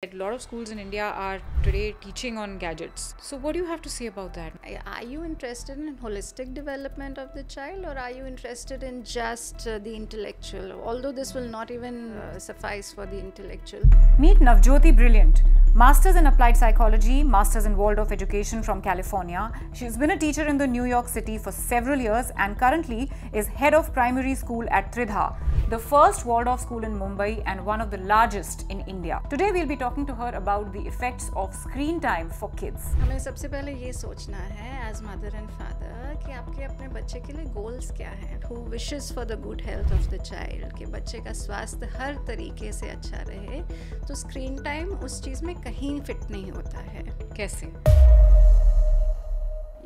A lot of schools in India are today teaching on gadgets. So what do you have to say about that? Are you interested in holistic development of the child, or are you interested in just the intellectual? Although this will not even suffice for the intellectual. Meet Navjyoti Brilliant, Masters in Applied Psychology, Masters in Waldorf Education from California. She's been a teacher in the New York City for several years and currently is head of primary school at Tridha, the first Waldorf school in Mumbai and one of the largest in India. Today we'll be talking to her about the effects of screen time for kids. हमें सबसे पहले ये सोचना है as mother and father कि आपके अपने बच्चे के लिए goals क्या हैं? Who wishes for the good health of the child? कि बच्चे का स्वास्थ्य हर तरीके से अच्छा रहे, तो स्क्रीन टाइम उस चीज़ में कहीं फिट नहीं होता है. कैसे?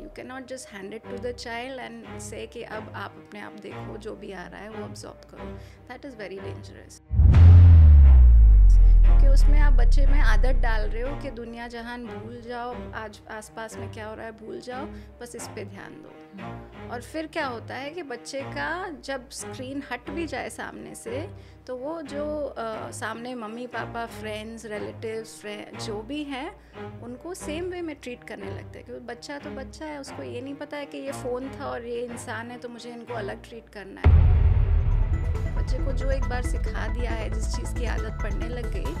You cannot just hand it to the child and say कि अब आप अपने आप देखो जो भी आ रहा है वो absorb करो. That is very dangerous. क्योंकि उसमें आप बच्चे में आदत डाल रहे हो कि दुनिया जहान भूल जाओ, आज आसपास में क्या हो रहा है भूल जाओ, बस इस पे ध्यान दो. और फिर क्या होता है कि बच्चे का जब स्क्रीन हट भी जाए सामने से, तो वो जो सामने मम्मी पापा फ्रेंड्स रिलेटिव्स जो भी हैं उनको सेम वे में ट्रीट करने लगते हैं. क्योंकि बच्चा तो बच्चा है, उसको ये नहीं पता है कि ये फ़ोन था और ये इंसान है, तो मुझे इनको अलग ट्रीट करना है. बच्चे को जो एक बार सिखा दिया है, जिस चीज़ की आदत पड़ने लग गई,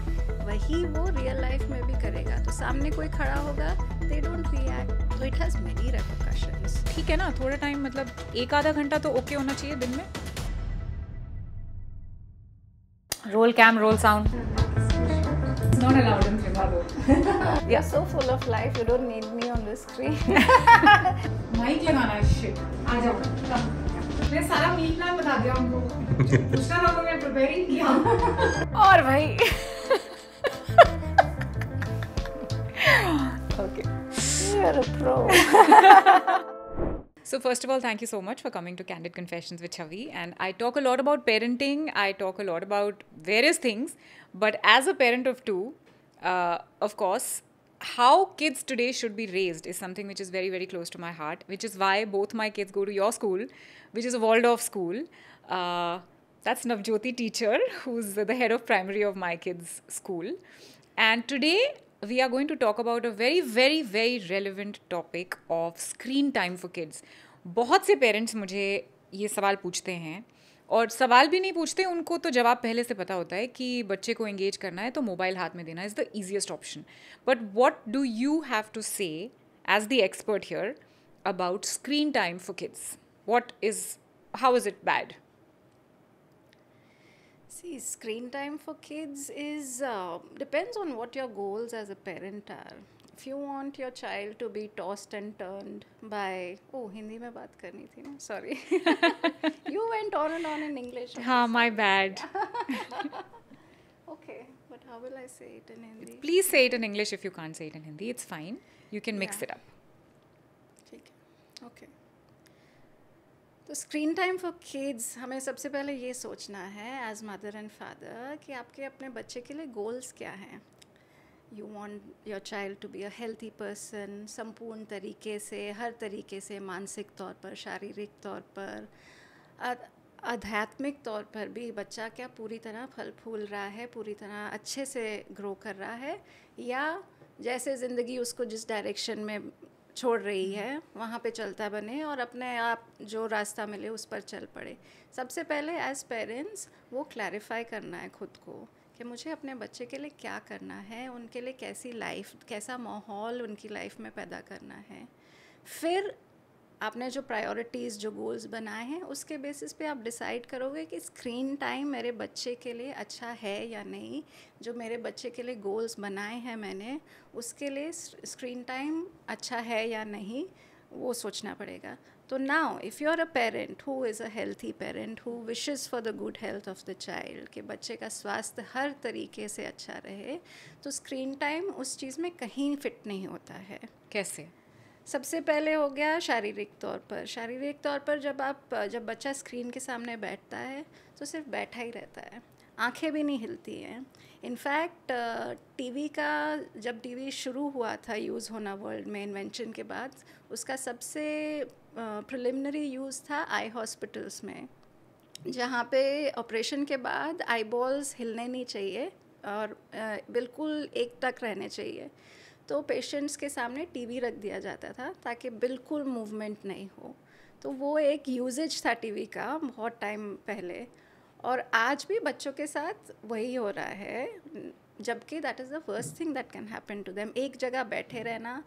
वही वो रियल लाइफ में भी करेगा. तो सामने कोई खड़ा होगा, दे डोंट रिएक्ट, तो इट हैज़ मेनी रेपरकशंस. ठीक है ना, थोड़ा टाइम मतलब एक आधा घंटा तो ओके होना चाहिए दिन में. Roll cam roll sound. Not allowed in Tridha though. You're so full of life, you don't need me on the screen. Mic लगाना है. शिट. आ जाओ. मैं सारा मील प्लान बता दिया उनको. दूसरा लोगों ने प्रिपेयरिंग किया. और भाई. Okay. You're a pro. So first of all, thank you so much for coming to Candid Confessions with Chavi. And I talk a lot about parenting. I talk a lot about various things. But as a parent of two, of course, how kids today should be raised is something which is very, very close to my heart. Which is why both my kids go to your school, which is a Waldorf school. That's Navjyoti teacher, who's the head of primary of my kids' school. And today, we are going to talk about a very, very, very relevant topic of screen time for kids. बहुत से parents मुझे ये सवाल पूछते हैं, और सवाल भी नहीं पूछते, उनको तो जवाब पहले से पता होता है कि बच्चे को एंगेज करना है तो मोबाइल हाथ में देना is the easiest option. But what do you have to say as the expert here about screen time for kids? How is it bad? See, screen time for kids is depends on what your goals as a parent are. If you want your child to be tossed and turned by, Hindi में बात करनी थी ना, sorry. You went on and on in English. हाँ, my bad. Okay, but how will I say it in Hindi? Please say it in English if you can't say it in Hindi. It's fine. You can mix it up. ठीक है, okay. तो screen time for kids, हमें सबसे पहले ये सोचना है as mother and father कि आपके अपने बच्चे के लिए गोल्स क्या हैं. You want your child to be a healthy person, संपूर्ण तरीके से, हर तरीके से, मानसिक तौर पर, शारीरिक तौर पर, आध्यात्मिक तौर पर भी बच्चा क्या पूरी तरह फल फूल रहा है, पूरी तरह अच्छे से ग्रो कर रहा है, या जैसे ज़िंदगी उसको जिस डायरेक्शन में छोड़ रही है वहाँ पे चलता बने और अपने आप जो रास्ता मिले उस पर चल पड़े. सबसे पहले एज पेरेंट्स वो क्लैरिफाई करना है खुद को कि मुझे अपने बच्चे के लिए क्या करना है, उनके लिए कैसी लाइफ, कैसा माहौल उनकी लाइफ में पैदा करना है. फिर आपने जो प्रायोरिटीज़, जो गोल्स बनाए हैं, उसके बेसिस पे आप डिसाइड करोगे कि स्क्रीन टाइम मेरे बच्चे के लिए अच्छा है या नहीं. जो मेरे बच्चे के लिए गोल्स बनाए हैं मैंने, उसके लिए स्क्रीन टाइम अच्छा है या नहीं, वो सोचना पड़ेगा. तो now if you are a parent who is a healthy parent who wishes for the good health of the child, कि बच्चे का स्वास्थ्य हर तरीके से अच्छा रहे, तो स्क्रीन टाइम उस चीज़ में कहीं फिट नहीं होता है. कैसे? सबसे पहले हो गया शारीरिक तौर पर. शारीरिक तौर पर जब बच्चा स्क्रीन के सामने बैठता है तो सिर्फ बैठा ही रहता है, आंखें भी नहीं हिलती हैं. इनफैक्ट टीवी का, जब टीवी शुरू हुआ था यूज़ होना वर्ल्ड में इन्वेंशन के बाद, उसका सबसे प्रिलिमिनरी यूज़ था आई हॉस्पिटल्स में, जहाँ पे ऑपरेशन के बाद आई बॉल्स हिलने नहीं चाहिए और बिल्कुल एक टक रहने चाहिए। तो पेशेंट्स के सामने टीवी रख दिया जाता था ताकि बिल्कुल मूवमेंट नहीं हो। तो वो एक यूजेज था टीवी का बहुत टाइम पहले, और आज भी बच्चों के साथ वही हो रहा है, जबकि that is the worst thing that can happen to them. एक जगह बैठे रहना,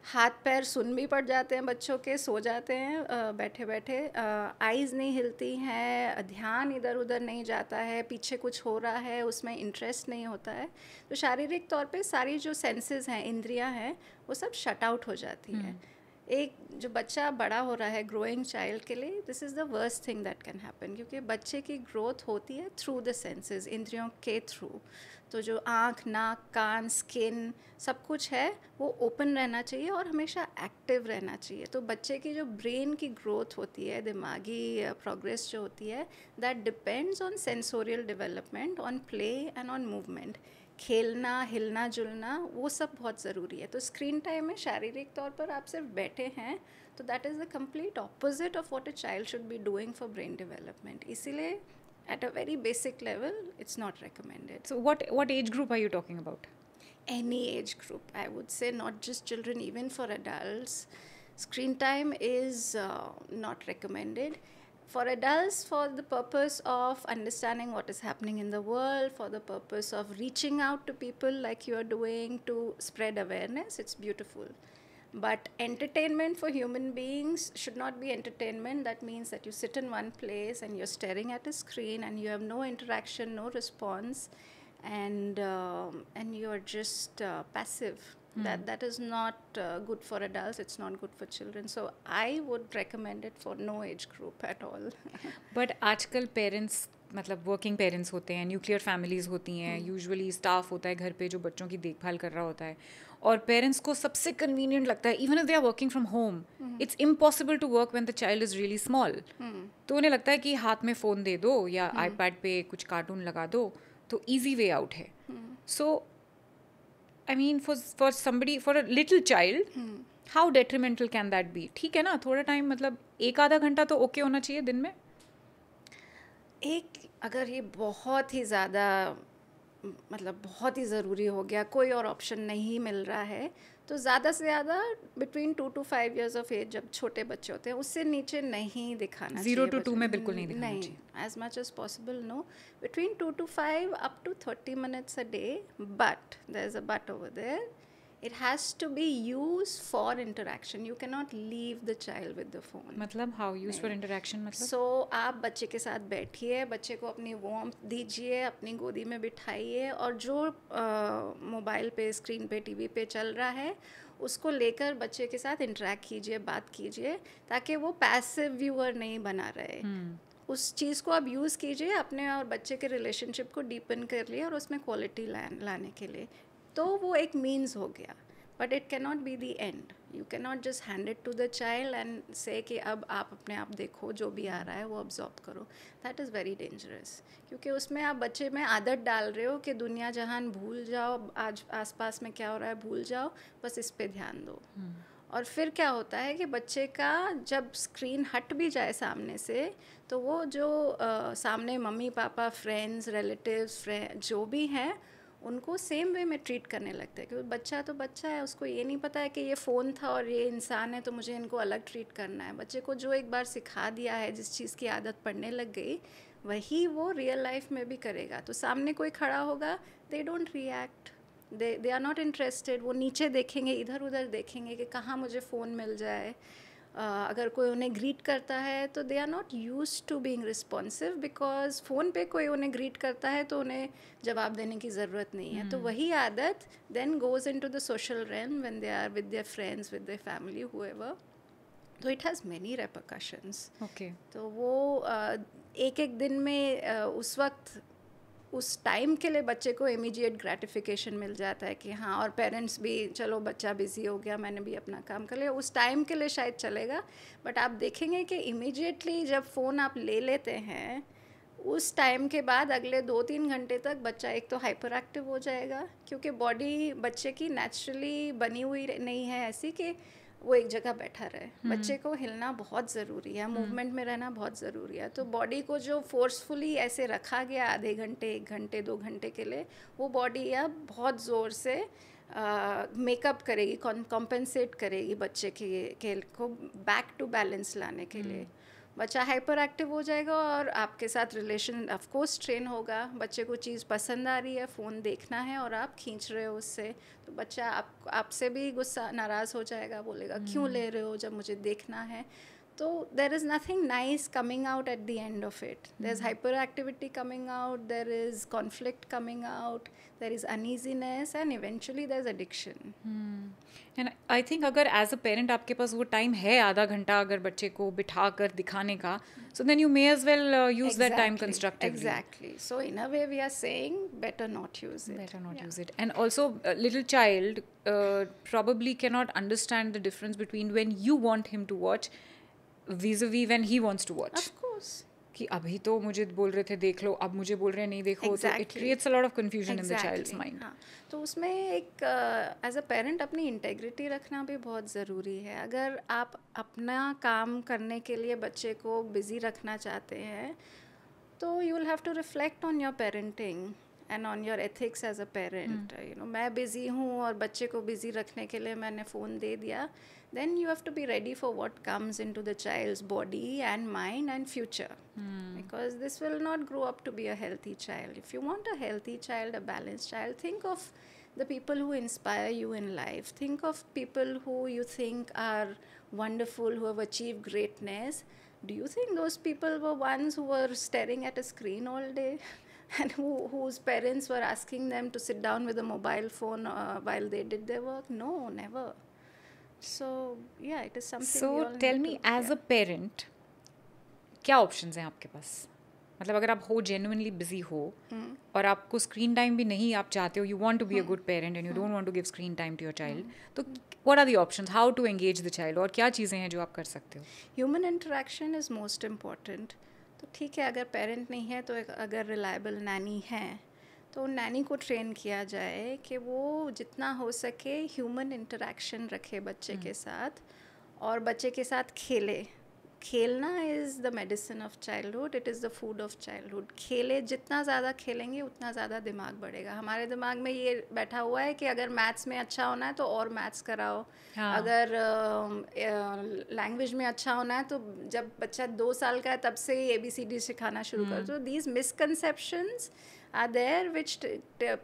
हाथ पैर सुन भी पड़ जाते हैं बच्चों के, सो जाते हैं बैठे बैठे, आईज़ नहीं हिलती हैं, ध्यान इधर उधर नहीं जाता है, पीछे कुछ हो रहा है उसमें इंटरेस्ट नहीं होता है। तो शारीरिक तौर पे सारी जो सेंसेस हैं, इंद्रियां हैं, वो सब शट आउट हो जाती हैं। एक जो बच्चा बड़ा हो रहा है, ग्रोइंग चाइल्ड के लिए this is the worst thing that can happen, क्योंकि बच्चे की ग्रोथ होती है थ्रू द सेंसेस, इंद्रियों के थ्रू। तो जो आँख, नाक, कान, स्किन सब कुछ है वो ओपन रहना चाहिए और हमेशा एक्टिव रहना चाहिए। तो बच्चे की जो ब्रेन की ग्रोथ होती है, दिमागी प्रोग्रेस जो होती है, that depends on sensorial development, on play and on movement. खेलना, हिलना जुलना, वो सब बहुत ज़रूरी है। तो स्क्रीन टाइम में शारीरिक तौर पर आप सिर्फ बैठे हैं, तो that is the complete opposite of what a child should be doing for brain development. इसीलिए at a very basic level it's not recommended. So what age group are you talking about? Any age group, I would say, not just children, even for adults. Screen time is not recommended for adults, for the purpose of understanding what is happening in the world, for the purpose of reaching out to people like you are doing to spread awareness. It's beautiful. But entertainment for human beings should not be entertainment that means that you sit in one place and you're staring at a screen and you have no interaction, no response, and you're just passive. That is not good for adults, it's not good for children. So I would recommend it for no age group at all. But आजकल parents मतलब working parents होते हैं, nuclear families होती हैं, usually staff होता है घर पे जो बच्चों की देखभाल कर रहा होता है, और पेरेंट्स को सबसे कन्वीनियंट लगता है, even if they are working from home, it's impossible to work when the child is really small. तो उन्हें लगता है कि हाथ में फ़ोन दे दो या आईपैड पे कुछ कार्टून लगा दो तो ईजी वे आउट है। So I mean for somebody, for a little child, how detrimental can that be? ठीक है ना, थोड़ा टाइम, मतलब एक आधा घंटा तो ओके होना चाहिए दिन में। एक अगर ये बहुत ही ज़्यादा मतलब बहुत ही ज़रूरी हो गया, कोई और ऑप्शन नहीं मिल रहा है, तो ज़्यादा से ज़्यादा between 2 to 5 years of age, जब छोटे बच्चे होते हैं, उससे नीचे नहीं दिखाना 0 to 2 में बिल्कुल नहीं दिखाना चाहिए। As much as possible no, between 2 to 5 up to 30 minutes a day, but there is a but over there. It has to be used for interaction. You cannot leave the child with the phone. मतलब how used for interaction मतलब? So आप बच्चे के साथ बैठिए, बच्चे को अपनी वार्मथ दीजिए, अपनी गोदी में बिठाइए, और जो मोबाइल पे, स्क्रीन पे, टीवी पे चल रहा है उसको लेकर बच्चे के साथ इंटरेक्ट कीजिए, बात कीजिए, ताकि वो पैसिव व्यूअर नहीं बना रहे। उस चीज़ को आप यूज़ कीजिए अपने और बच्चे के रिलेशनशिप को डीपन कर लिए और उसमें क्वालिटी लाने के लिए। तो वो एक मीन्स हो गया, but it can not be the end. You can not just hand it to the child and say कि अब आप अपने आप देखो, जो भी आ रहा है वो ऑब्जॉर्व करो। दैट इज़ वेरी डेंजरस, क्योंकि उसमें आप बच्चे में आदत डाल रहे हो कि दुनिया जहान भूल जाओ, आज आसपास में क्या हो रहा है भूल जाओ, बस इस पे ध्यान दो। और फिर क्या होता है कि बच्चे का जब स्क्रीन हट भी जाए सामने से, तो वो जो सामने मम्मी पापा, फ्रेंड्स, रिलेटिव्स, जो भी हैं, उनको सेम वे में ट्रीट करने लगता है। क्योंकि बच्चा तो बच्चा है, उसको ये नहीं पता है कि ये फ़ोन था और ये इंसान है, तो मुझे इनको अलग ट्रीट करना है। बच्चे को जो एक बार सिखा दिया है, जिस चीज़ की आदत पड़ने लग गई, वही वो रियल लाइफ में भी करेगा। तो सामने कोई खड़ा होगा, they don't react, they are not interested. वो नीचे देखेंगे, इधर उधर देखेंगे कि कहाँ मुझे फ़ोन मिल जाए। अगर कोई उन्हें ग्रीट करता है तो they are not used to being responsive, because phone पे कोई उन्हें ग्रीट करता है तो उन्हें जवाब देने की ज़रूरत नहीं है। तो वही आदत then goes into the social realm when they are with their friends, with their family, however. तो it has many repercussions. Okay, तो वो एक एक दिन में उस वक्त, उस टाइम के लिए बच्चे को इमीडिएट ग्रेटिफिकेशन मिल जाता है कि हाँ, और पेरेंट्स भी, चलो बच्चा बिजी हो गया, मैंने भी अपना काम कर लिया, उस टाइम के लिए शायद चलेगा। बट आप देखेंगे कि इमीडिएटली जब फ़ोन आप ले लेते हैं, उस टाइम के बाद अगले 2-3 घंटे तक बच्चा एक तो हाइपर एक्टिव हो जाएगा, क्योंकि बॉडी बच्चे की नेचुरली बनी हुई नहीं है ऐसी कि वो एक जगह बैठा रहे. बच्चे को हिलना बहुत ज़रूरी है, मूवमेंट में रहना बहुत ज़रूरी है. तो बॉडी को जो फोर्सफुली ऐसे रखा गया आधे घंटे, 1 घंटे, 2 घंटे के लिए, वो बॉडी अब बहुत ज़ोर से मेकअप करेगी, कॉम्पेंसेट करेगी बच्चे के को बैक टू बैलेंस लाने के लिए. बच्चा हाइपर एक्टिव हो जाएगा और आपके साथ रिलेशन ऑफ कोर्स ट्रेन होगा. बच्चे को चीज़ पसंद आ रही है, फ़ोन देखना है और आप खींच रहे हो उससे, तो बच्चा आपसे भी गुस्सा नाराज़ हो जाएगा, बोलेगा क्यों ले रहे हो जब मुझे देखना है. तो there is nothing nice coming out at the end of it. There is hyper activity coming out, there is conflict coming out, there is uneasiness and eventually there is addiction. And I think अगर as a parent आपके पास वो time है आधा घंटा अगर बच्चे को बिठा कर दिखाने का, so then you may as well use that time constructively. Exactly. So in a way we are saying better not use it. Better not use it. And also, a little child probably cannot understand the difference between when you want him to watch vis-a-vis when he wants to watch. Of course. कि अभी तो मुझे बोल रहे थे देख लो, अब मुझे बोल रहे हैं नहीं देखो. So it creates a lot of confusion in the child's mind. हाँ. तो उसमें एक एज अ पेरेंट अपनी इंटेग्रिटी रखना भी बहुत ज़रूरी है. अगर आप अपना काम करने के लिए बच्चे को बिज़ी रखना चाहते हैं, तो you will have to reflect on your parenting and on your ethics as a parent. You know, मैं बिज़ी हूँ और बच्चे को बिज़ी रखने के लिए मैंने फ़ोन दे दिया, then you have to be ready for what comes into the child's body and mind and future. Because this will not grow up to be a healthy child. If you want a healthy child, a balanced child, think of the people who inspire you in life. Think of people who you think are wonderful, who have achieved greatness. Do you think those people were ones who were staring at a screen all day? And whose parents were asking them to sit down with a mobile phone while they did their work? No, never. So yeah, it is something. So tell me, as a parent, क्या options हैं आपके पास? मतलब अगर आप हो genuinely busy हो और आपको screen time भी नहीं आप चाहते हो, you want to be a good parent and you don't want to give screen time to your child, तो what are the options? How to engage the child? और क्या चीज़ें हैं जो आप कर सकते हो? Human interaction is most important. तो ठीक है, अगर पेरेंट नहीं है तो अगर रिलायबल नैनी है तो नैनी को ट्रेन किया जाए कि वो जितना हो सके ह्यूमन इंटरेक्शन रखे बच्चे के साथ और बच्चे के साथ खेले. खेलना is the medicine of childhood, it is the food of childhood. खेले, जितना ज़्यादा खेलेंगे उतना ज़्यादा दिमाग बढ़ेगा. हमारे दिमाग में ये बैठा हुआ है कि अगर मैथ्स में अच्छा होना है तो और मैथ्स कराओ. हाँ. अगर लैंग्वेज में अच्छा होना है तो जब बच्चा 2 साल का है तब से ही ABCD सिखाना शुरू कर दो. These misconceptions are there which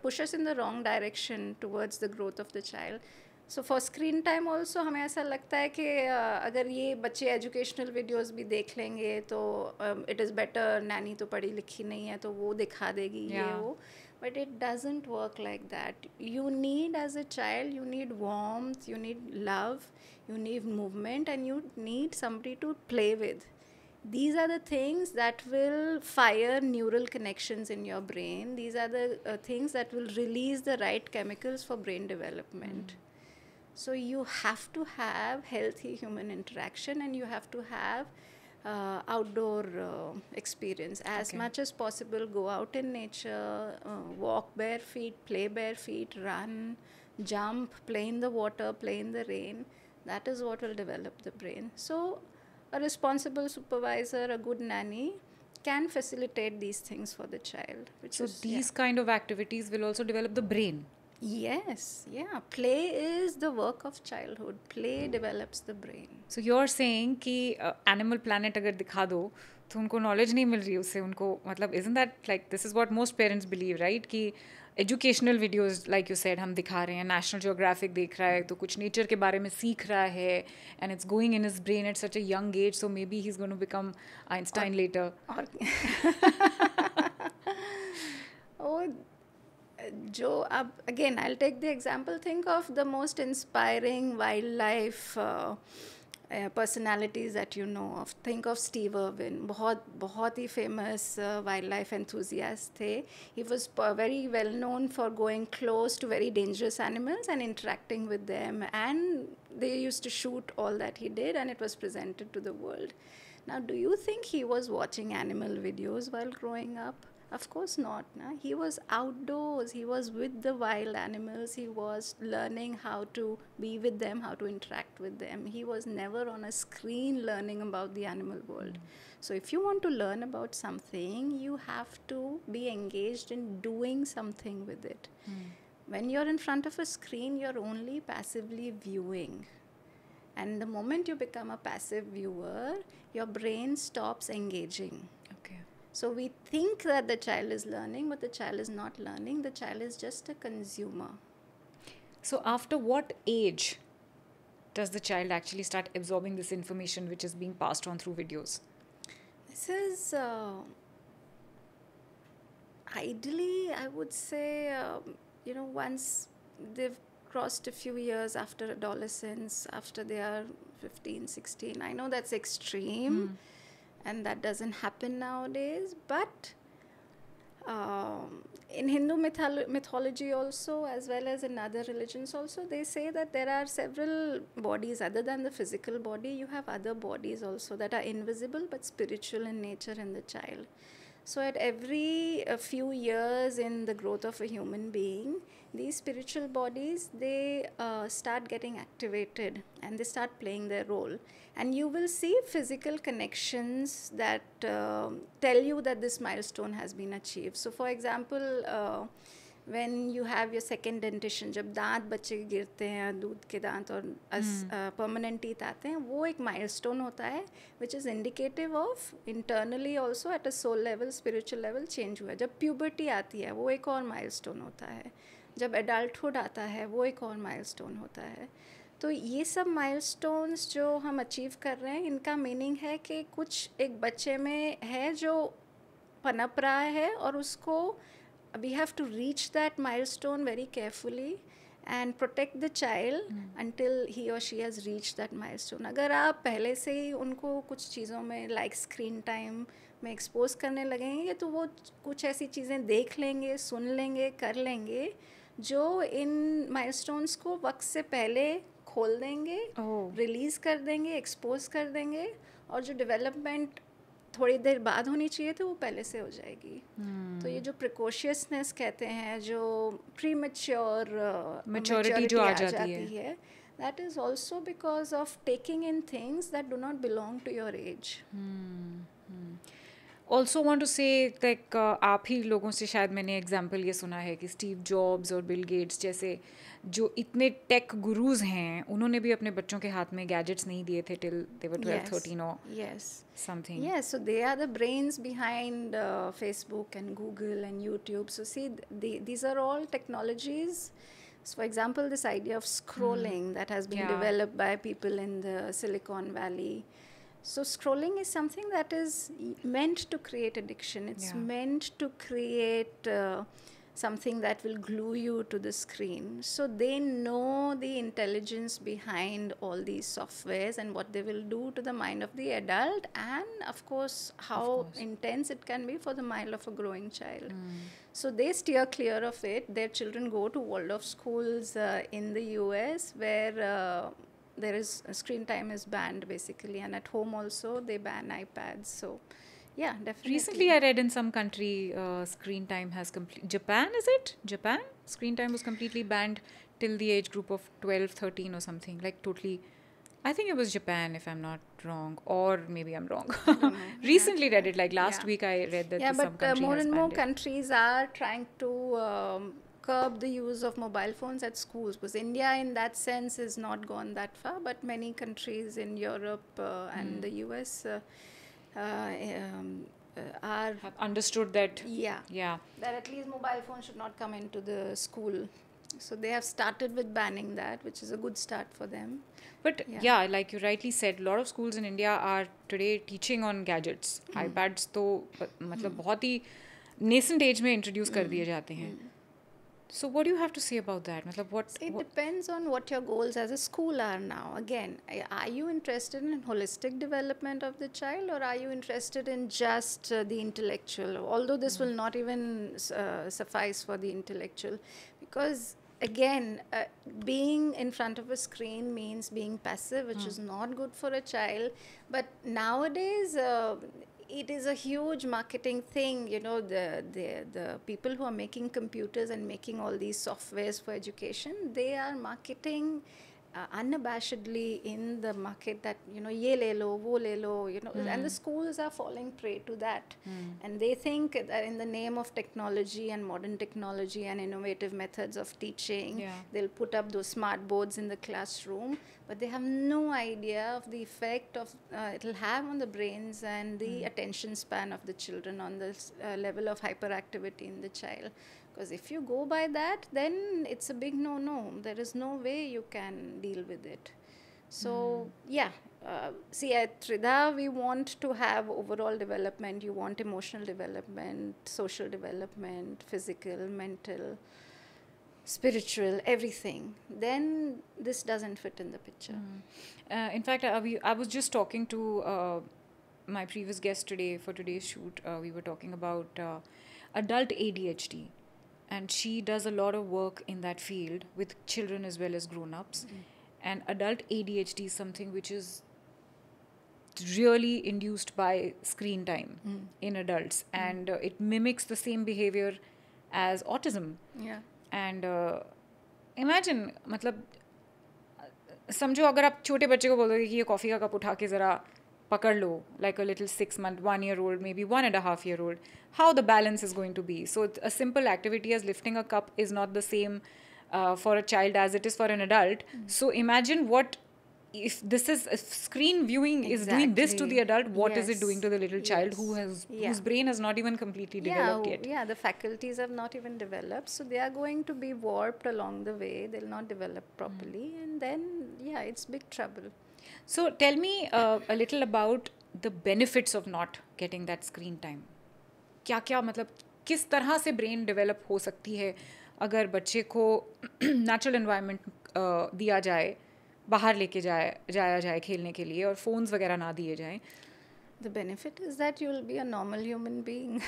push us in the wrong direction towards the growth of the child. So for screen time also हमें ऐसा लगता है कि अगर ये बच्चे एजुकेशनल वीडियोस भी देख लेंगे तो it is better, नैनी तो पढ़ी लिखी नहीं है तो वो दिखा देगी ये वो. But it doesn't work like that. You need, as a child, you need warmth, you need love, you need movement, and you need somebody to play with. These are the things that will fire neural connections in your brain. These are the things that will release the right chemicals for brain development. So you have to have healthy human interaction and you have to have outdoor experience. As much as possible, go out in nature, walk bare feet, play bare feet, run, jump, play in the water, play in the rain. That is what will develop the brain. So a responsible supervisor, a good nanny can facilitate these things for the child. So these kind of activities will also develop the brain. Yes, yeah. Play is the work of childhood. Play develops the brain. So you're saying कि Animal Planet अगर दिखा दो तो उनको knowledge नहीं मिल रही उससे, उनको मतलब isn't that like this is what most parents believe, right? कि educational videos like you said हम दिखा रहे हैं, नेशनल जियोग्राफिक देख रहा है तो कुछ नेचर के बारे में सीख रहा है and it's going in his brain at such a young age, so maybe he is going to become Einstein later. जो अब again I will take the example, think of the most inspiring wild life personalities that you know of. Think of Steve Irwin. बहुत ही famous wildlife enthusiast थे. He was very well known for going close to very dangerous animals and interacting with them, and they used to shoot all that he did and it was presented to the world. Now, do you think he was watching animal videos while growing up? Of course not. Na? He was outdoors. He was with the wild animals. He was learning how to be with them, how to interact with them. He was never on a screen learning about the animal world. So if you want to learn about something, you have to be engaged in doing something with it. When you're in front of a screen, you're only passively viewing. And the moment you become a passive viewer, your brain stops engaging. Okay. So we think that the child is learning, but the child is not learning. The child is just a consumer. So after what age does the child actually start absorbing this information which is being passed on through videos? This is ideally, I would say, once they've crossed a few years after adolescence, after they are 15, 16. I know that's extreme. And that doesn't happen nowadays, but in Hindu mythology also, as well as in other religions also, they say that there are several bodies other than the physical body. You have other bodies also that are invisible but spiritual in nature in the child. So at every few years in the growth of a human being, these spiritual bodies, they start getting activated and they start playing their role. And you will see physical connections that tell you that this milestone has been achieved. So for example, when you have your second dentition, जब दांत बच्चे के गिरते हैं, दूध के दांत और permanent teeth आते हैं, वो एक milestone होता है, which is indicative of internally also at a soul level, spiritual level change हुआ है. जब puberty आती है, वो एक और milestone होता है. जब adulthood आता है, वो एक और milestone होता है. तो ये सब माइलस्टोन्स जो हम अचीव कर रहे हैं, इनका मीनिंग है कि कुछ एक बच्चे में है जो पनप रहा है और उसको we have to reach that milestone very carefully and protect the child until he or she has reached that milestone. अगर आप पहले से ही उनको कुछ चीज़ों में like screen time में एक्सपोज करने लगेंगे तो वो कुछ ऐसी चीज़ें देख लेंगे, सुन लेंगे, कर लेंगे जो इन माइलस्टोन्स को वक्त से पहले खोल देंगे, रिलीज़ कर देंगे, एक्सपोज कर देंगे और जो डेवलपमेंट थोड़ी देर बाद होनी चाहिए तो वो पहले से हो जाएगी. तो ये जो प्रिकॉशियसनेस कहते हैं, जो प्रीमैच्योर मैच्योरिटी जो आ जाती है, that is also because of taking in things that do not belong to your age. Also want to say like आप ही लोगों से शायद मैंने एग्जाम्पल ये सुना है कि स्टीव जॉब्स और बिल गेट्स जैसे जो इतने टेक गुरुज हैं उन्होंने भी अपने बच्चों के हाथ में गैजेट्स नहीं दिए थे till they were 12, 13 or something. Yes, so they are the brains behind Facebook and Google and YouTube. So see, these are all technologies. So for example, this idea of scrolling that has been developed by people in the Silicon Valley. So scrolling is something that is meant to create addiction. It's meant to create something that will glue you to the screen. So they know the intelligence behind all these softwares and what they will do to the mind of the adult and of course how intense it can be for the mind of a growing child. So they steer clear of it. Their children go to Waldorf schools in the US where there is screen time is banned basically, and at home also they ban iPads. So yeah, definitely. Recently I read in some country screen time has Japan, is it? Japan? Screen time was completely banned till the age group of 12, 13 or something, like totally. I think it was Japan if I'm not wrong, or maybe I'm wrong. I don't know. Recently read it, like last week I read that some country more has and more banned it. countries are trying to curb the use of mobile phones at schools, because India in that sense is not gone that far, but many countries in Europe and the US have understood that that at least mobile phones should not come into the school. So they have started with banning that, which is a good start for them. But like you rightly said, a lot of schools in India are today teaching on gadgets. iPads तो मतलब बहुत ही nascent age में introduce कर दिए जाते हैं. So what do you have to say about that? It depends on what your goals as a school are now. Again, are you interested in holistic development of the child, or are you interested in just the intellectual? Although this will not even suffice for the intellectual, because again, being in front of a screen means being passive, which is not good for a child. But nowadays, it is a huge marketing thing. You know, the people who are making computers and making all these softwares for education, they are marketing unabashedly in the market that, you know, ye le lo, wo le lo, you know, and the schools are falling prey to that. And they think that in the name of technology and modern technology and innovative methods of teaching, they'll put up those smart boards in the classroom, but they have no idea of the effect of it'll have on the brains and the attention span of the children, on the level of hyperactivity in the child. Because if you go by that, then it's a big no-no. There is no way you can deal with it. So, see, at Tridha, we want to have overall development. You want emotional development, social development, physical, mental, spiritual, everything. Then this doesn't fit in the picture. In fact, I was just talking to my previous guest today for today's shoot. We were talking about adult ADHD. And she does a lot of work in that field with children as well as grown-ups. And adult ADHD is something which is really induced by screen time in adults. And it mimics the same behavior as autism. Yeah. And imagine, मतलब समझो अगर आप छोटे बच्चे को बोल दोगे कि ये कॉफ़ी का कप उठा के ज़रा पकड़ लो, like a little 6-month, 1-year-old, maybe 1.5-year-old, how the balance is going to be. So a simple activity as lifting a cup is not the same for a child as it is for an adult. So imagine what, if this is, if screen viewing is doing this to the adult, what is it doing to the little child whose brain has not even completely developed yet? Yeah, the faculties have not even developed. So they are going to be warped along the way. They'll not develop properly. And then, it's big trouble. So tell me a little about the benefits of not getting that screen time. क्या मतलब किस तरह से brain develop हो सकती है अगर बच्चे को natural environment दिया जाए, बाहर लेके जाया जाए खेलने के लिए और phones वगैरह ना दिए जाएं? The benefit is that you will be a normal human being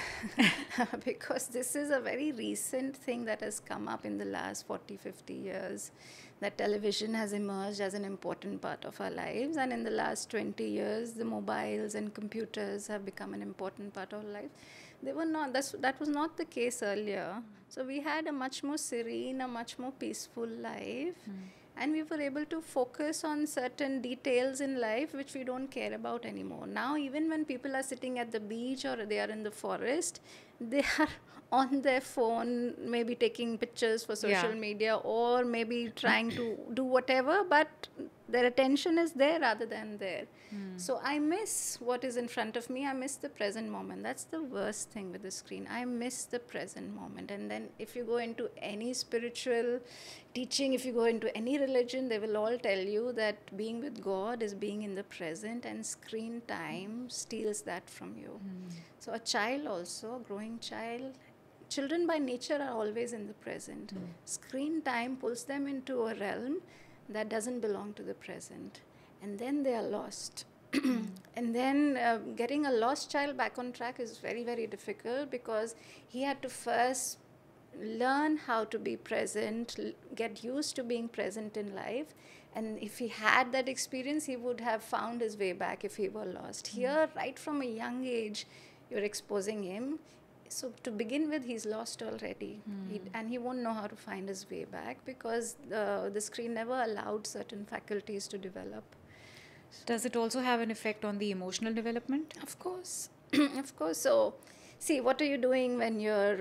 because this is a very recent thing that has come up in the last 40-50 years, that television has emerged as an important part of our lives, and in the last 20 years the mobiles and computers have become an important part of our life. They were not, that was not the case earlier. So we had a much more serene, a much more peaceful life. And we were able to focus on certain details in life which we don't care about anymore. Now, even when people are sitting at the beach or they are in the forest, they are on their phone, maybe taking pictures for social media or maybe trying to do whatever, but their attention is there rather than there. So I miss what is in front of me. I miss the present moment. That's the worst thing with the screen. I miss the present moment. And then if you go into any spiritual teaching, if you go into any religion, they will all tell you that being with God is being in the present, and screen time steals that from you. So a child also, a growing child, children by nature are always in the present. Screen time pulls them into a realm that doesn't belong to the present. And then they are lost. And then getting a lost child back on track is very, very difficult because he had to first learn how to be present, get used to being present in life. And if he had that experience, he would have found his way back if he were lost. Here, right from a young age, you're exposing him. So to begin with, he's lost already. And he won't know how to find his way back because the screen never allowed certain faculties to develop. Does it also have an effect on the emotional development? Of course. Of course. So, see, what are you doing when you're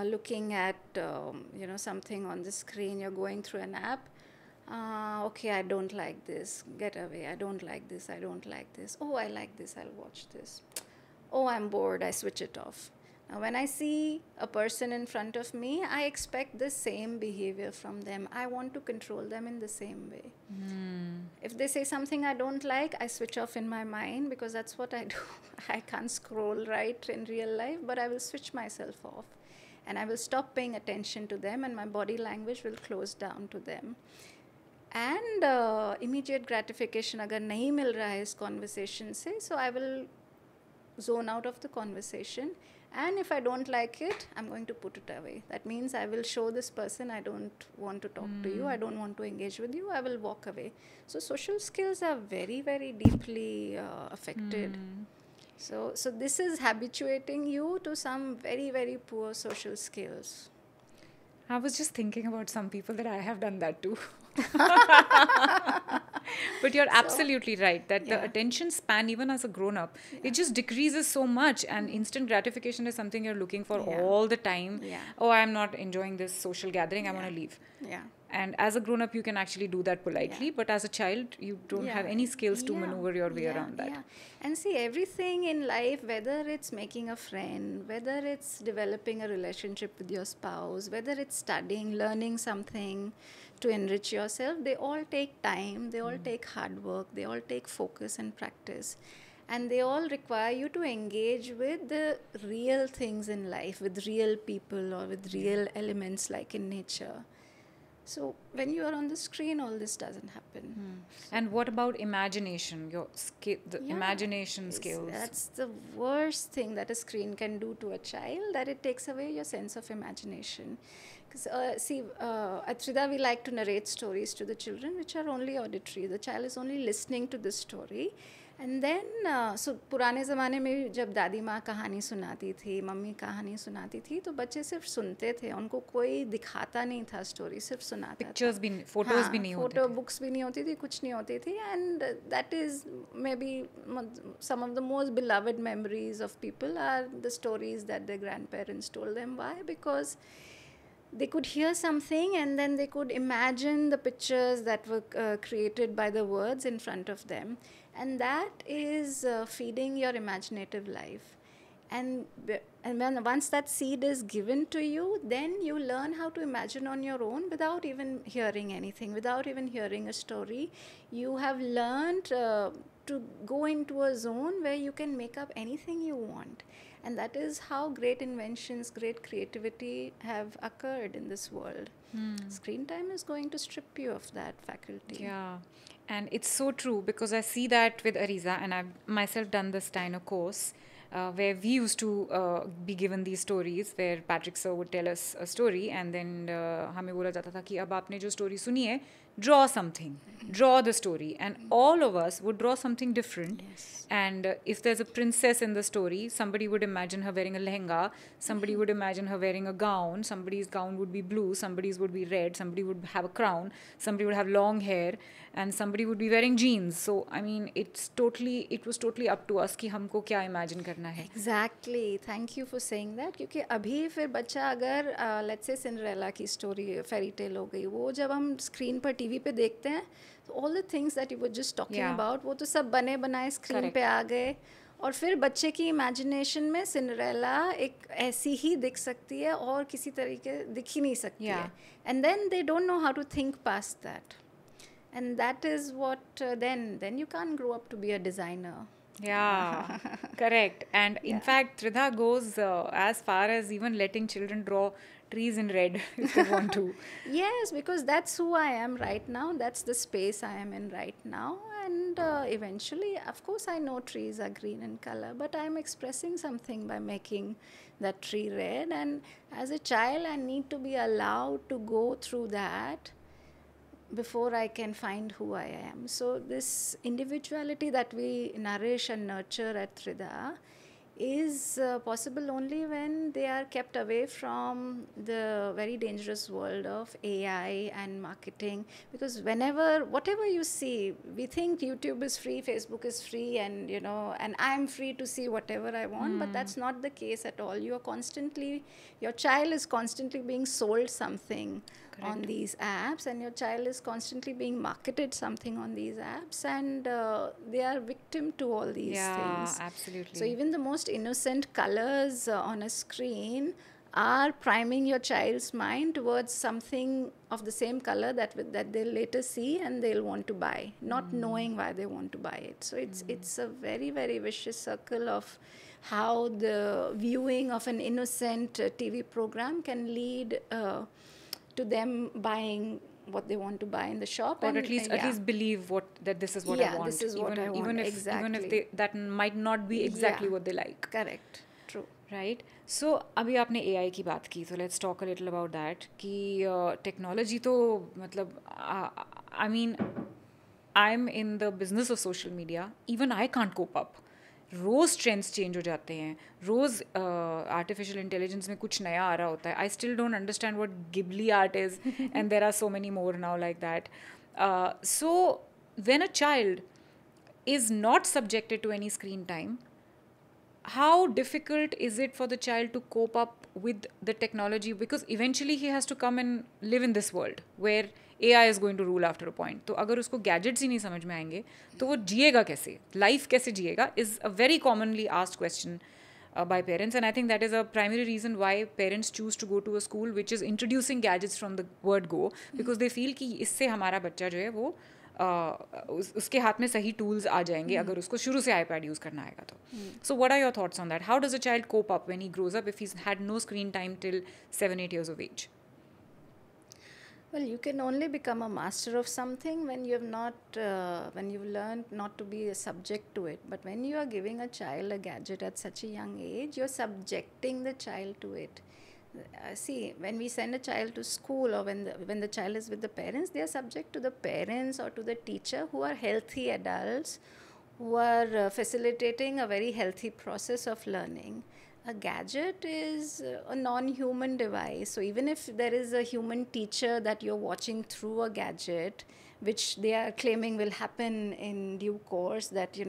looking at, something on the screen? You're going through an app. Okay, I don't like this. Get away. I don't like this. I don't like this. Oh, I like this. I'll watch this. Oh, I'm bored. I switch it off. Now, when I see a person in front of me, I expect the same behavior from them. I want to control them in the same way. If they say something I don't like, I switch off in my mind because that's what I do. I can't scroll right in real life, but I will switch myself off. And I will stop paying attention to them, and my body language will close down to them. And immediate gratification, agar nahi mil raha hai is conversation se, so I will zone out of the conversation. And if I don't like it, I'm going to put it away. That means I will show this person I don't want to talk to you, I don't want to engage with you, I will walk away. So social skills are very, very deeply affected. So this is habituating you to some very, very poor social skills. I was just thinking about some people that I have done that too. But you're So, absolutely right that the yeah. attention span, even as a grown up, it just decreases so much. And instant gratification is something you're looking for Yeah. all the time. Yeah. Oh, I'm not enjoying this social gathering, I want Yeah. to leave. Yeah. And as a grown up, you can actually do that politely. Yeah. But as a child, you don't have Yeah, any skills to yeah, maneuver your way yeah, around that. yeah. And see, everything in life, whether it's making a friend, whether it's developing a relationship with your spouse, whether it's studying, learning something to enrich yourself, they all take time, they all take hard work, they all take focus and practice. And they all require you to engage with the real things in life, with real people or with real elements like in nature. So when you are on the screen, all this doesn't happen. And what about imagination? The Yeah, imagination skills. that's the worst thing that a screen can do to a child, that it takes away your sense of imagination. Because at Trida, we like to narrate stories to the children which are only auditory. The child is only listening to the story. And then so पुराने ज़माने में जब दादी माँ कहानी सुनाती थी, mummy कहानी सुनाती थी, तो बच्चे सिर्फ सुनते थे, उनको कोई दिखाता नहीं था स्टोरी, सिर्फ सुनाता पिक्चर्स था. भी फोटोज भी नहीं होते फोटो बुक्स भी नहीं होती थी, कुछ नहीं होती थी. And that is maybe some of the most beloved memories of people are the stories that the grandparents told them. Why? Because they could hear something and then they could imagine the pictures that were created by the words in front of them, and that is feeding your imaginative life. And when once that seed is given to you, then you learn how to imagine on your own without even hearing anything, without even hearing a story. You have learned to go into a zone where you can make up anything you want. And that is how great inventions, great creativity have occurred in this world. Screen time is going to strip you of that faculty. Yeah, and it's so true because I see that with Ariza, and I've myself done the Steiner course where we used to be given these stories where Patrick sir would tell us a story and then हमें बोला जाता था कि अब आपने जो story सुनी है, draw something, draw the story, and all of us would draw something different. Yes. And if there's a princess in the story, somebody would imagine her wearing a lehenga, somebody would imagine her wearing a gown, somebody's gown would be blue, somebody's would be red, somebody would have a crown, somebody would have long hair, and somebody would be wearing jeans. So I mean, it was totally up to us कि हमको क्या imagine करना है. Exactly. Thank you for saying that. क्योंकि अभी फिर बच्चा अगर let's say सिंड्रेला की स्टोरी फेरी टेल हो गई, वो जब हम स्क्रीन पर टीवी पे देखते हैं, तो all the things that you were just talking about, वो तो सब बने बनाए स्क्रीन पे आ गए. और फिर बच्चे की इमेजिनेशन में सिंड्रेला एक ऐसी ही दिख सकती है और किसी तरीके दिख ही नहीं सकती है. And then they don't know how to think past that. And that is what then you can't grow up to be a designer. Yeah, correct. And in fact, Tridha goes as far as even letting children draw trees in red if they want to. Yes, because that's who I am right now. That's the space I am in right now. And eventually, of course, I know trees are green in color, but I'm expressing something by making that tree red. And as a child, I need to be allowed to go through that before I can find who I am. So this individuality that we nourish and nurture at Trida is possible only when they are kept away from the very dangerous world of AI and marketing. Because whatever you see, we think YouTube is free, Facebook is free, and and I'm free to see whatever I want, but that's not the case at all. Your child is constantly being sold something. Correct. On these apps, and your child is constantly being marketed something on these apps, and they are victim to all these things. Yeah, absolutely. So even the most innocent colors on a screen are priming your child's mind towards something of the same color that they'll later see and they'll want to buy, not knowing why they want to buy it. So it's a very, very vicious circle of how the viewing of an innocent TV program can lead to them buying what they want to buy in the shop, or at least believe that this is what I want. This is what I want. Even if that might not be exactly what they like. Correct. True. Right. So अभी आपने AI की बात की, so let's talk a little about that. कि technology तो मतलब I mean, I'm in the business of social media. Even I can't cope up. रोज़ trends change हो जाते हैं, रोज़ आर्टिफिशियल इंटेलिजेंस में कुछ नया आ रहा होता है. I still don't understand what Ghibli art is and there are so many more now like that. So when a child is not subjected to any screen time, how difficult is it for the child to cope up with the technology? Because eventually he has to come and live in this world where AI is going to rule after a point. तो अगर उसको gadgets ही नहीं समझ में आएंगे तो वो जिएगा कैसे, लाइफ कैसे जिएगा, is a very commonly asked question by parents. And I think that is a primary reason why parents choose to go to a school which is introducing gadgets from the word go, because they feel कि इससे हमारा बच्चा जो है वो उसके हाथ में सही टूल्स आ जाएंगे अगर उसको शुरू से iPad यूज़ करना आएगा तो. So what are your thoughts on that? How does a child cope up when he grows up if he's had no screen time till 7-8 years of age? Well, you can only become a master of something when you have not, when you've learned not to be a subject to it. But when you are giving a child a gadget at such a young age, you're subjecting the child to it. See, when we send a child to school or when the child is with the parents, they are subject to the parents or to the teacher who are healthy adults who are facilitating a very healthy process of learning. A gadget is a non-human device. So even if there is a human teacher that you're watching through a gadget, which they are claiming will happen in due course, that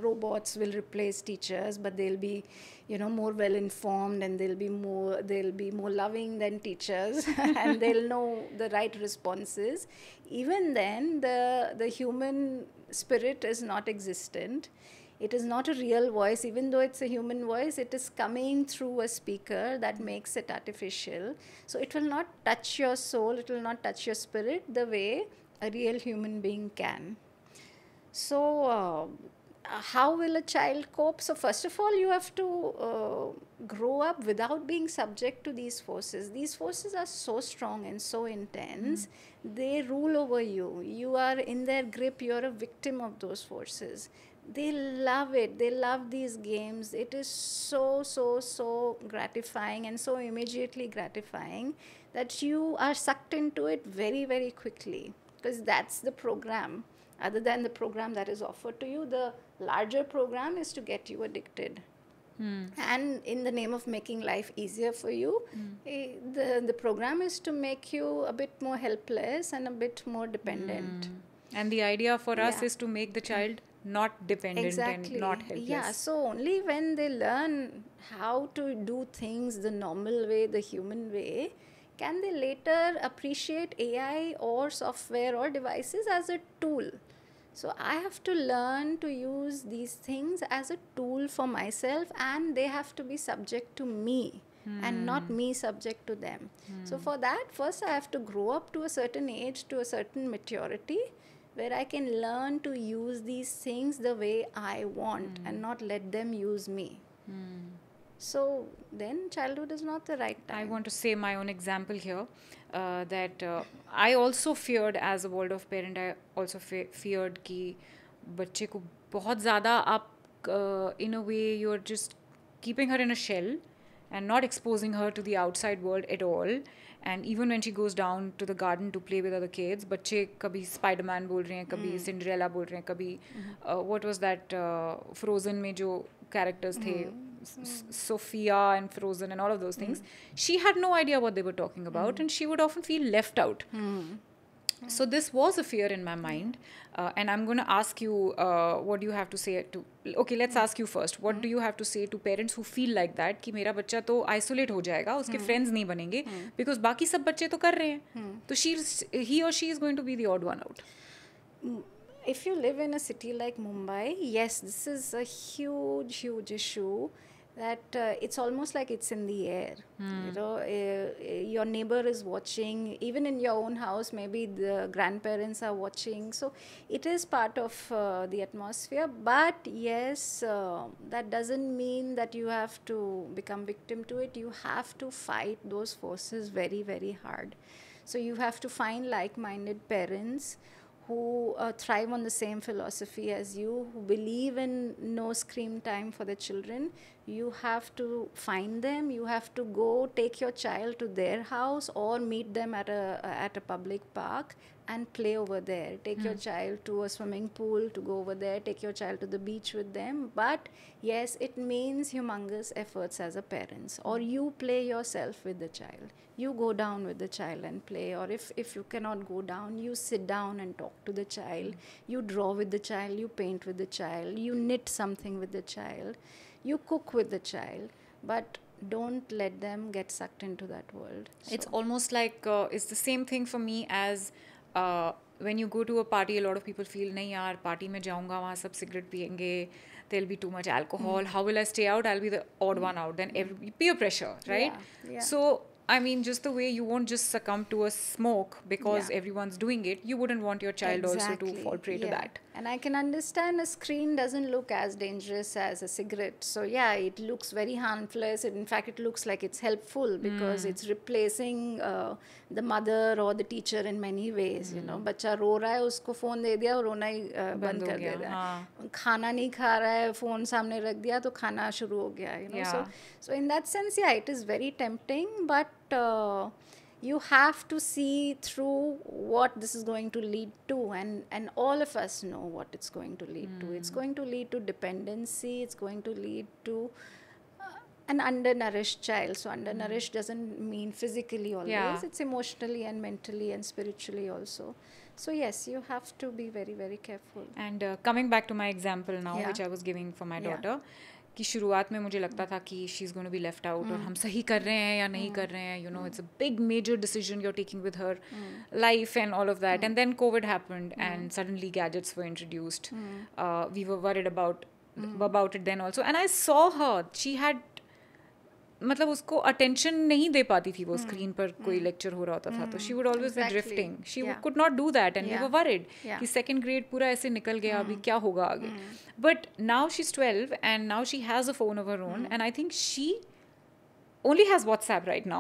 robots will replace teachers, but they'll be more well informed, and they'll be more loving than teachers and they'll know the right responses. Even then, the human spirit is not existent. It is not a real voice. Even though it's a human voice, it is coming through a speaker that makes it artificial. So it will not touch your soul, it will not touch your spirit the way a real human being can. So how will a child cope? So first of all, you have to grow up without being subject to these forces. These forces are so strong and so intense. They rule over you. You are in their grip. You're a victim of those forces. They love it. They love these games. It is so gratifying and so immediately gratifying that you are sucked into it very, very quickly, because that's the program. Other than the program that is offered to you, the larger program is to get you addicted. And in the name of making life easier for you, the program is to make you a bit more helpless and a bit more dependent. And the idea for us is to make the child not dependent and not helpless. Yeah, so only when they learn how to do things the normal way, the human way, can they later appreciate AI or software or devices as a tool. So I have to learn to use these things as a tool for myself, and they have to be subject to me and not me subject to them. So for that, first I have to grow up to a certain age, to a certain maturity, where I can learn to use these things the way I want and not let them use me. So then childhood is not the right time. I want to say my own example here, that I also feared as a world of parent, I also feared कि बच्चे को बहुत ज़्यादा आप in a way you're just keeping her in a shell and not exposing her to the outside world at all. And even when she goes down to the garden to play with other kids, बच्चे कभी Spider-Man बोल रहे हैं, कभी Cinderella बोल रहे हैं, कभी what was that Frozen में जो characters थे, Sophia and Frozen and all of those things, she had no idea what they were talking about, and she would often feel left out. So this was a fear in my mind, and I'm going to ask you what do you have to say to, okay, let's ask you first, what do you have to say to parents who feel like that कि मेरा बच्चा तो isolate हो जाएगा, उसके friends नहीं बनेंगे, because बाकी सब बच्चे तो कर रहे हैं, तो he or she is going to be the odd one out. If you live in a city like Mumbai, yes, this is a huge issue, that it's almost like it's in the air. Your neighbor is watching, even in your own house, maybe the grandparents are watching. So it is part of the atmosphere. But yes, that doesn't mean that you have to become victim to it. You have to fight those forces very, very hard. So you have to find like-minded parents who thrive on the same philosophy as you, who believe in no screen time for the children, You have to find them. You have to go take your child to their house or meet them at a public park and play over there. Take your child to a swimming pool to go over there. Take your child to the beach with them. But yes, it means humongous efforts as a parents. Or you play yourself with the child. You go down with the child and play. Or if you cannot go down, you sit down and talk to the child. You draw with the child. You paint with the child. You knit something with the child. You cook with the child, but don't let them get sucked into that world. It's almost like it's the same thing for me as when you go to a party. A lot of people feel, नहीं यार party में जाऊँगा वहाँ सब cigarette पियेंगे, there'll be too much alcohol. How will I stay out? I'll be the odd one out. Then peer pressure, right? Yeah. So I mean, just the way you won't just succumb to a smoke because everyone's doing it, you wouldn't want your child also to fall prey to that. And I can understand a screen doesn't look as dangerous as a cigarette. So yeah, it looks very harmless. In fact, it looks like it's helpful because it's replacing the mother or the teacher in many ways. You know, बच्चा रो रहा है, उसको phone दे दिया और रोना ही बंद कर देगा. खाना नहीं खा रहा है, फोन सामने रख दिया तो खाना शुरू हो गया. You know, so in that sense, yeah, it is very tempting, but you have to see through what this is going to lead to, and all of us know what it's going to lead to. It's going to lead to dependency. It's going to lead to an undernourished child. So undernourished doesn't mean physically always. It's emotionally and mentally and spiritually also. So yes, you have to be very, very careful. And coming back to my example now, which I was giving for my daughter, कि शुरुआत में मुझे लगता था कि she is going to be left out और हम सही कर रहे हैं या नहीं कर रहे हैं. You know, it's a big major decision you are taking with her life and all of that. And then Covid happened and suddenly gadgets were introduced. We were worried about it then also. And I saw her, she had, मतलब उसको attention नहीं दे पाती थी वो screen पर कोई lecture हो रहा होता था तो she would always be drifting. She could not do that and we were worried कि सेकंड ग्रेड पूरा ऐसे निकल गया, अभी क्या होगा आगे. But now she is 12 and now she has a phone of her own and I think she only has WhatsApp right now.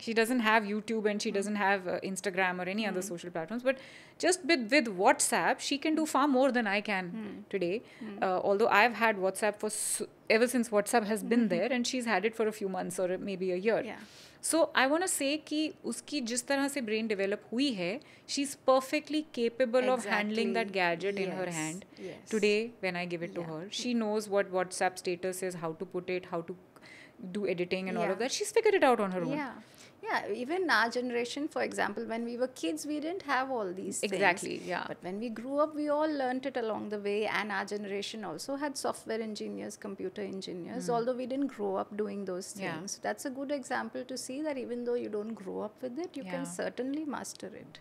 She doesn't have YouTube and she doesn't have Instagram or any other social platforms. But just with WhatsApp, she can do far more than I can today. Although I've had WhatsApp for ever since WhatsApp has been there, and she's had it for a few months or maybe a year. So I want to say कि उसकी जिस तरह से brain develop हुई है, she's perfectly capable of handling that gadget in her hand. Today, when I give it to her, she knows what WhatsApp status is, how to put it, how to do editing and all of that. She's figured it out on her own. Even our generation, for example, when we were kids, we didn't have all these things. Exactly. But when we grew up, we all learnt it along the way, and our generation also had software engineers, computer engineers, although we didn't grow up doing those things. So that's a good example to see that even though you don't grow up with it, you can certainly master it.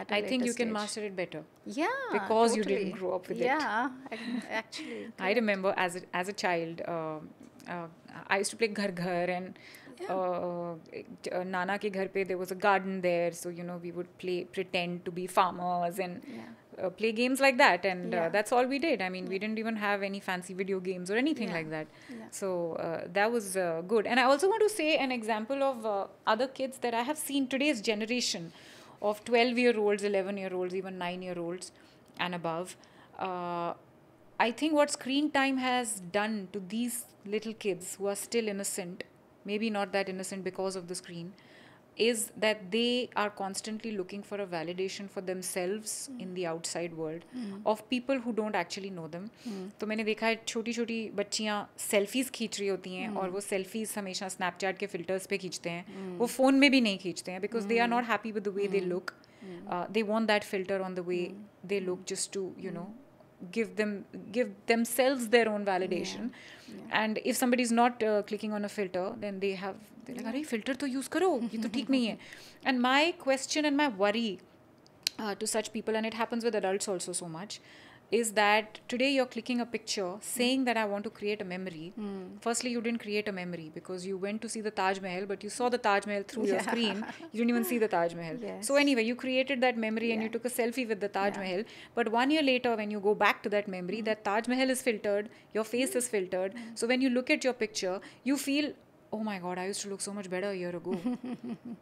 I think you can master it better. totally. Because you didn't grow up with it. Actually. I remember as a child, I used to play Ghar Ghar, and Nana ke ghar pe there was a garden there, so you know we would pretend to be farmers and play games like that, and that's all we did. I mean, we didn't even have any fancy video games or anything like that. So that was good. And I also want to say an example of other kids that I have seen, today's generation of 12-year-olds, 11-year-olds, even 9-year-olds and above. I think what screen time has done to these little kids who are still innocent, maybe not that innocent because of the screen, is that they are constantly looking for a validation for themselves in the outside world of people who don't actually know them. तो मैंने देखा है छोटी छोटी बच्चियाँ selfies खींच रही होती हैं और वो सेल्फीज़ हमेशा स्नैपचैट के फिल्टर्स पे खींचते हैं, वो फ़ोन में भी नहीं खींचते हैं because they are not happy with the way they look. They want that filter on the way they look just to, you know, give themselves their own validation. And if somebody is not clicking on a filter, then they're like, अरे filter तो use करो, ये तो ठीक नहीं है. And my question and my worry to such people, and it happens with adults also so much, is that today you're clicking a picture saying that I want to create a memory. Firstly, you didn't create a memory because you went to see the Taj Mahal, but you saw the Taj Mahal through your screen. You didn't even see the Taj Mahal. So anyway, you created that memory and you took a selfie with the Taj Mahal. But 1 year later, when you go back to that memory, that Taj Mahal is filtered, your face is filtered. So when you look at your picture, you feel, oh my God, I used to look so much better a year ago.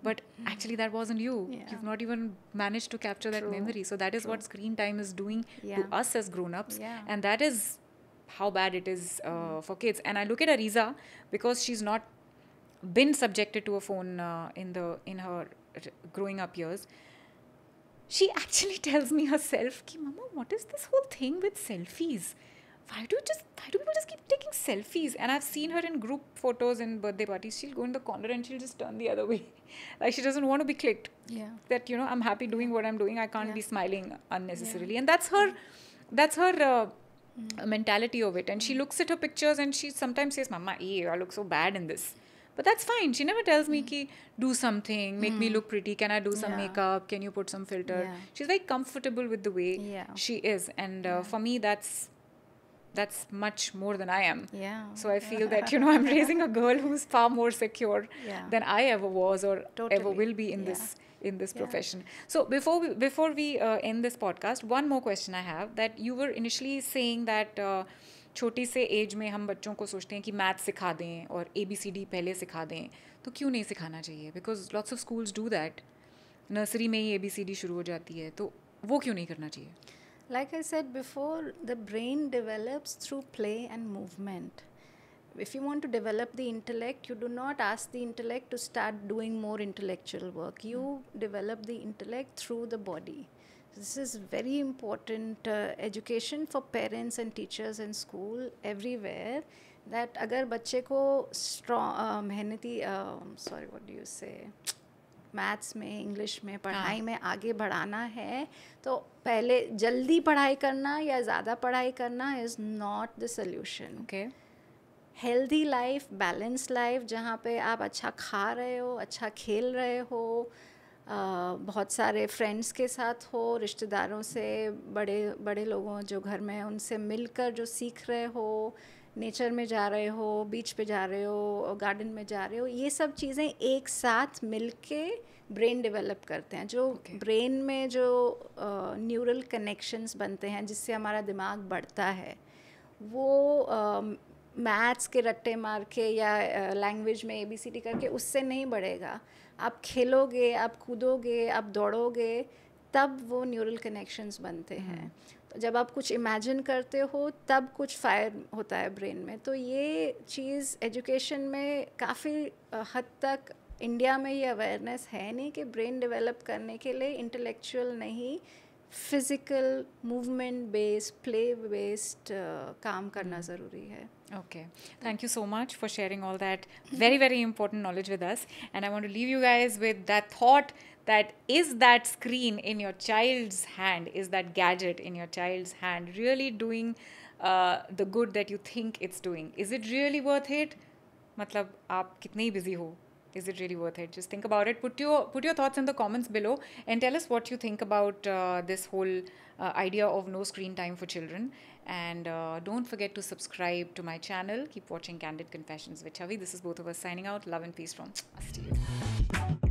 But actually that wasn't you. You've not even managed to capture that memory. So that is what screen time is doing to us as grown-ups. And that is how bad it is for kids. And I look at Ariza, because she's not been subjected to a phone in her growing up years. She actually tells me herself, ki, Mama, what is this whole thing with selfies? Why do people just keep taking selfies? And I've seen her in group photos and birthday parties. She'll go in the corner and she'll just turn the other way. Like she doesn't want to be clicked. Yeah. That, I'm happy doing what I'm doing. I can't Yeah. be smiling unnecessarily. Yeah. And that's her mentality of it. And she looks at her pictures and she sometimes says, Mama, I look so bad in this. But that's fine. She never tells me, ki, do something, make me look pretty. Can I do some Yeah. makeup? Can you put some filter? Yeah. She's very comfortable with the way Yeah. she is. And for me, that's much more than I am. Yeah. So I feel that, I'm raising a girl who's far more secure Yeah. than I ever was or ever Totally. will be in Yeah. this Yeah. profession. So before we end this podcast, one more question I have, that you were initially saying that छोटी से as में हम बच्चों को सोचते हैं कि math सिखा दें और ABCD पहले सिखा दें, तो क्यों नहीं सिखाना चाहिए? Because lots of schools do that. Nursery में ही ABCD शुरू हो जाती है, तो वो क्यों नहीं करना चाहिए? Like I said before, the brain develops through play and movement. If you want to develop the intellect, you do not ask the intellect to start doing more intellectual work. You develop the intellect through the body. This is very important education for parents and teachers in school everywhere. That अगर बच्चे को strong मेहनती what do you say, maths में, English में, पढ़ाई में आगे बढ़ाना है, तो पहले जल्दी पढ़ाई करना या ज़्यादा पढ़ाई करना is not the solution. Okay. Healthy life, balance life, जहाँ पे आप अच्छा खा रहे हो, अच्छा खेल रहे हो, बहुत सारे फ्रेंड्स के साथ हो, रिश्तेदारों से, बड़े बड़े लोगों जो घर में हैं उनसे मिलकर जो सीख रहे हो, नेचर में जा रहे हो, बीच पे जा रहे हो, गार्डन में जा रहे हो, ये सब चीज़ें एक साथ मिलके ब्रेन डेवलप करते हैं. जो ब्रेन में जो न्यूरल कनेक्शंस बनते हैं जिससे हमारा दिमाग बढ़ता है, वो मैथ्स के रट्टे मार के या लैंग्वेज में ABCD करके उससे नहीं बढ़ेगा. आप खेलोगे, आप कूदोगे, आप दौड़ोगे, तब वो न्यूरल कनेक्शंस बनते हैं. तो जब आप कुछ इमेजिन करते हो तब कुछ फायर होता है ब्रेन में. तो ये चीज़ एजुकेशन में काफ़ी हद तक इंडिया में ये अवेयरनेस है नहीं कि ब्रेन डेवलप करने के लिए इंटेलेक्चुअल नहीं, physical movement based, play based काम करना ज़रूरी है. Okay. Thank you so much for sharing all that very, very important knowledge with us. And I want to leave you guys with that thought, that is that screen in your child's hand, is that gadget in your child's hand really doing the good that you think it's doing? Is it really worth it? मतलब आप कितने ही busy हो, is it really worth it? Just think about it. Put your thoughts in the comments below and tell us what you think about this whole idea of no screen time for children. And don't forget to subscribe to my channel. Keep watching Candid Confessions with Chavi. This is both of us signing out. Love and peace from us to you.